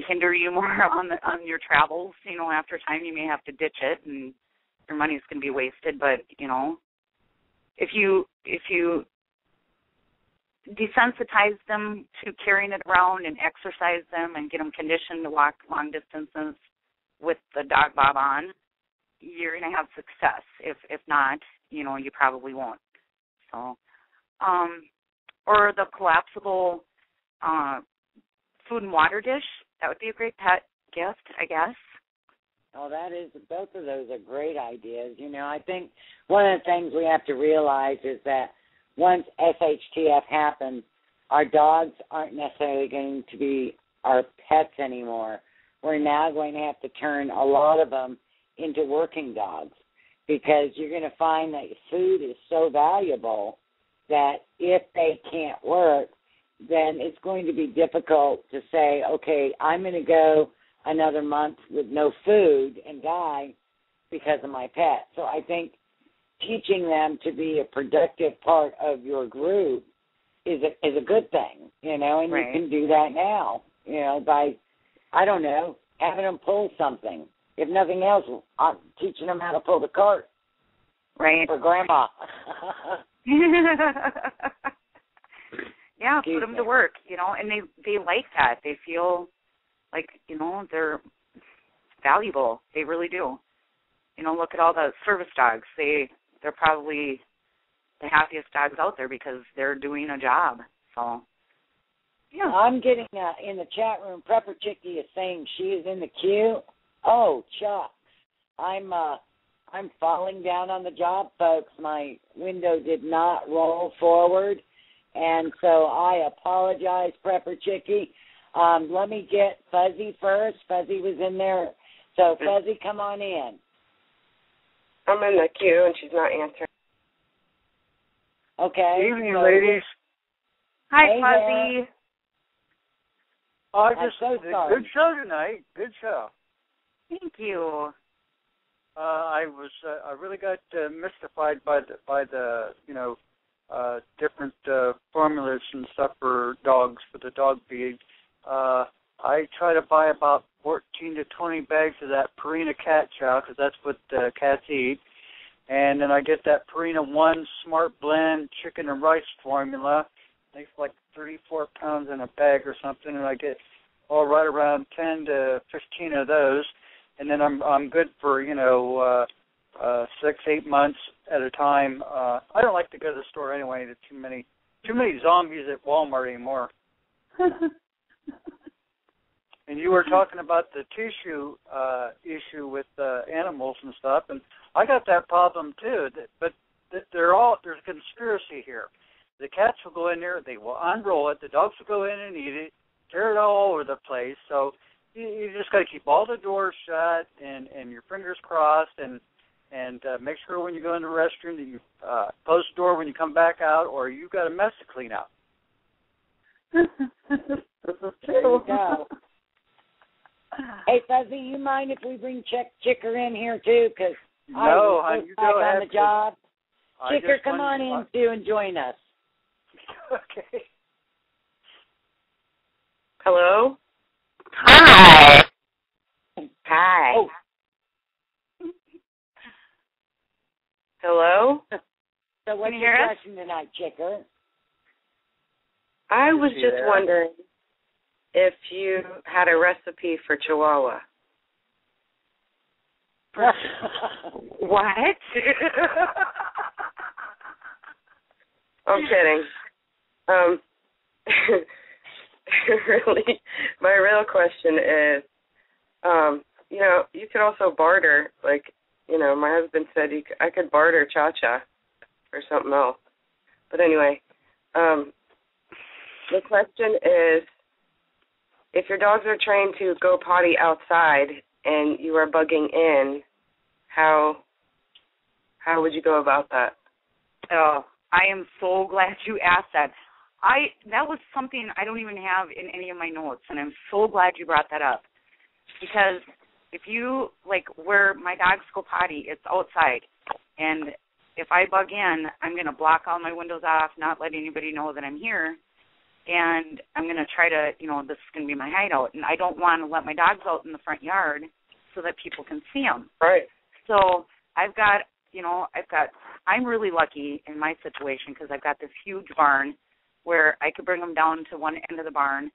hinder you more on your travels. After time you may have to ditch it, and your money's going to be wasted. But if you desensitize them to carrying it around and exercise them and get them conditioned to walk long distances with the dog bob on, you're going to have success. If not, you probably won't. So, or the collapsible food and water dish, that would be a great pet gift, I guess. Oh, both of those are great ideas. I think one of the things we have to realize is that once SHTF happens, our dogs aren't necessarily going to be our pets anymore. We're now going to have to turn a lot of them into working dogs because you're going to find that food is so valuable that if they can't work, then it's going to be difficult to say, okay, I'm going to go another month with no food and die because of my pet. So I think teaching them to be a productive part of your group is a good thing, and right. You can do that now, by, I don't know, having them pull something. If nothing else, I'm teaching them how to pull the cart. Right. For Grandma. Yeah, put them to work, and they like that. They feel like, they're valuable. They really do. Look at all the service dogs. They're probably the happiest dogs out there because they're doing a job. So, yeah. I'm getting in the chat room, Prepper Chickie is saying she is in the queue. Oh, shucks. I'm falling down on the job, folks. My window did not roll forward, and so I apologize, Prepper Chickie. Let me get Fuzzy first. Fuzzy was in there. So, Fuzzy, come on in. I'm in the queue, and she's not answering. Okay. Good evening, ladies. Hi, hey Fuzzy. There. I'm so sorry. Good show tonight. Good show. Thank you. I really got mystified by the different formulas and stuff for dogs, for the dog feed. I try to buy about 14 to 20 bags of that Purina cat chow because that's what cats eat. And then I get that Purina 1 Smart Blend chicken and rice formula. It's like 34 pounds in a bag or something, and I get right around 10 to 15 of those. And then I'm good for 6-8 months at a time. I don't like to go to the store anyway. There's too many zombies at Walmart anymore. And you were talking about the tissue issue with animals and stuff, and I got that problem too. But there's a conspiracy here. The cats will go in there, they will unroll it. The dogs will go in and eat it, tear it all over the place. So you just got to keep all the doors shut and your fingers crossed, and make sure when you go in the restroom that you close the door when you come back out, or you've got a mess to clean up. There you go. Hey, Fuzzy, you mind if we bring Chicker in here, too? Because no, I you was go back ahead, on the job. Chicker, come on in, too, and join us. Okay. Hello? Hi. Hi. Oh. Hello? So what's your question tonight, Chicker? I was just wondering if you had a recipe for Chihuahua. What? I'm kidding. Really, my real question is, you could also barter, my husband said I could barter Cha-Cha for something else. But anyway, the question is, if your dogs are trained to go potty outside and you are bugging in, how would you go about that? Oh, I am so glad you asked that. That was something I don't even have in any of my notes, and I'm so glad you brought that up. Because if you, where my dogs go potty, it's outside. And if I bug in, I'm going to block all my windows off, not let anybody know that I'm here. And I'm going to try to, this is going to be my hideout. And I don't want to let my dogs out in the front yard so that people can see them. Right. So I'm really lucky in my situation because I've got this huge barn where I could bring them down to one end of the barn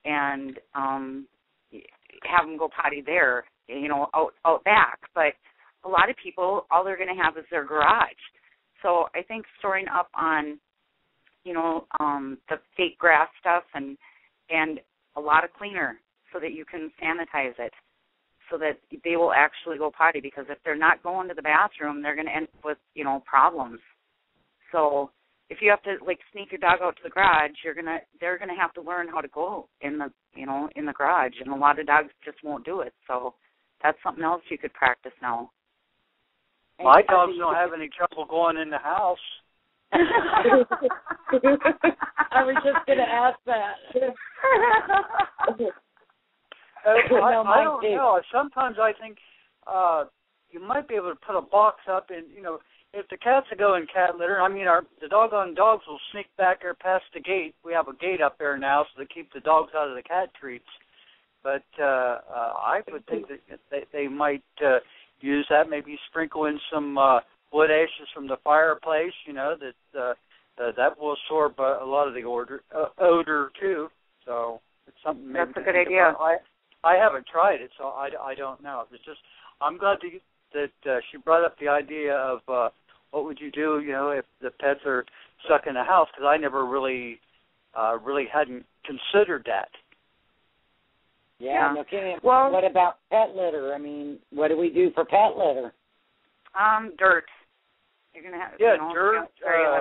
and have them go potty there, out back. But a lot of people, all they're going to have is their garage. So I think storing up on, the fake grass stuff and a lot of cleaner so that you can sanitize it so that they will actually go potty, because if they're not going to the bathroom, they're going to end up with, problems. So if you have to sneak your dog out to the garage, they're gonna have to learn how to go in the in the garage, and a lot of dogs just won't do it. So that's something else you could practice now. My dogs don't have any trouble going in the house. I was just going to ask that. I don't know. Sometimes I think you might be able to put a box up, and if the cats are going cat litter, the doggone dogs will sneak back there past the gate. We have a gate up there now, so they keep the dogs out of the cat treats. But I would think that they might use that. Maybe sprinkle in some wood ashes from the fireplace. That will absorb a lot of the odor too. So it's something. Maybe that's a good idea. I haven't tried it, so I don't know. It's just I'm glad that she brought up the idea of what would you do, if the pets are stuck in the house, because I never really hadn't considered that. Yeah. Okay. Well, what about pet litter? What do we do for pet litter? Dirt. You're gonna have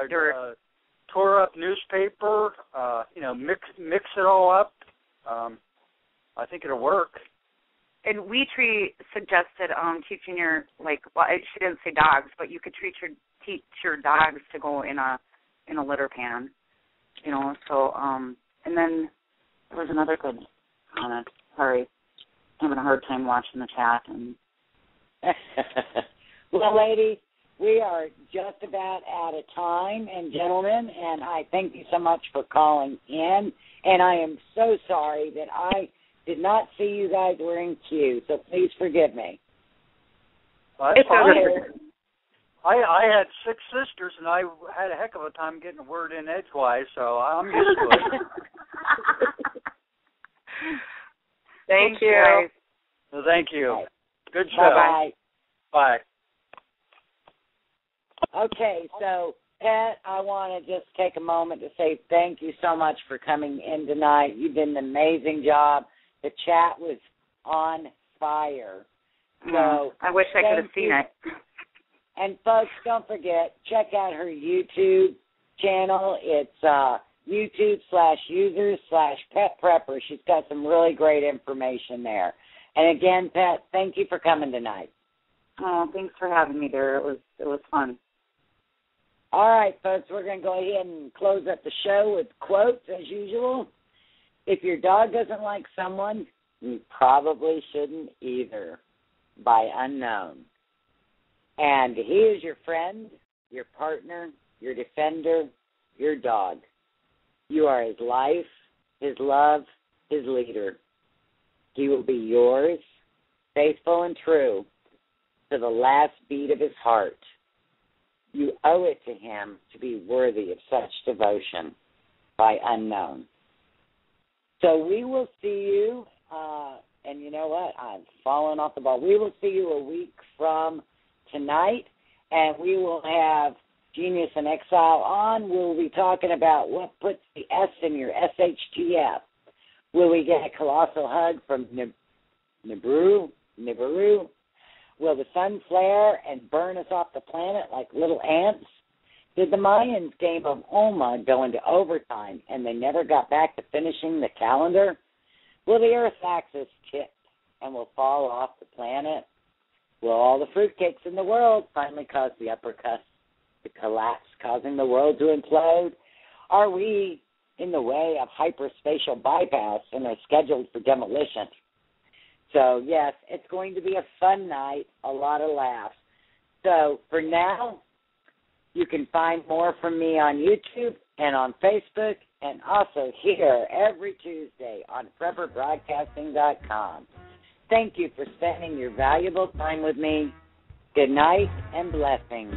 dirt. Tore up newspaper. Mix it all up. I think it'll work. And Weetree suggested teaching she didn't say dogs, but you could teach your dogs to go in a litter pan, So and then there was another good comment. Sorry, I'm having a hard time watching the chat. And well, ladies, we are just about out of time, and gentlemen, and I thank you so much for calling in. And I am so sorry that I did not see you guys were in queue, so please forgive me. It's okay. I had 6 sisters, and I had a heck of a time getting a word in edgewise, so I'm used to it. Thank you. Well, thank you. Good show. Bye-bye. Bye. Okay, so, Pat, I want to just take a moment to say thank you so much for coming in tonight. You did an amazing job. The chat was on fire. So I wish I could have seen it. And, folks, don't forget, check out her YouTube channel. It's YouTube/users/PetPrepper. She's got some really great information there. And, again, Pat, thank you for coming tonight. Oh, thanks for having me there. It was fun. All right, folks, we're going to go ahead and close up the show with quotes, as usual. If your dog doesn't like someone, you probably shouldn't either, by Unknown. And he is your friend, your partner, your defender, your dog. You are his life, his love, his leader. He will be yours, faithful and true, to the last beat of his heart. You owe it to him to be worthy of such devotion, by Unknown. So we will see you, and you know what? I'm falling off the ball. We will see you a week from tonight, and we will have Genius in Exile on. We'll be talking about what puts the S in your SHTF. Will we get a colossal hug from Nibiru? Will the sun flare and burn us off the planet like little ants? Did the Mayans' game of Oma go into overtime and they never got back to finishing the calendar? Will the Earth's axis tip and will fall off the planet? Will all the fruitcakes in the world finally cause the upper crust to collapse, causing the world to implode? Are we in the way of hyperspatial bypass and are scheduled for demolition? So, yes, it's going to be a fun night, a lot of laughs. So, for now, you can find more from me on YouTube and on Facebook and also here every Tuesday on PrepperBroadcasting.com. Thank you for spending your valuable time with me. Good night and blessings.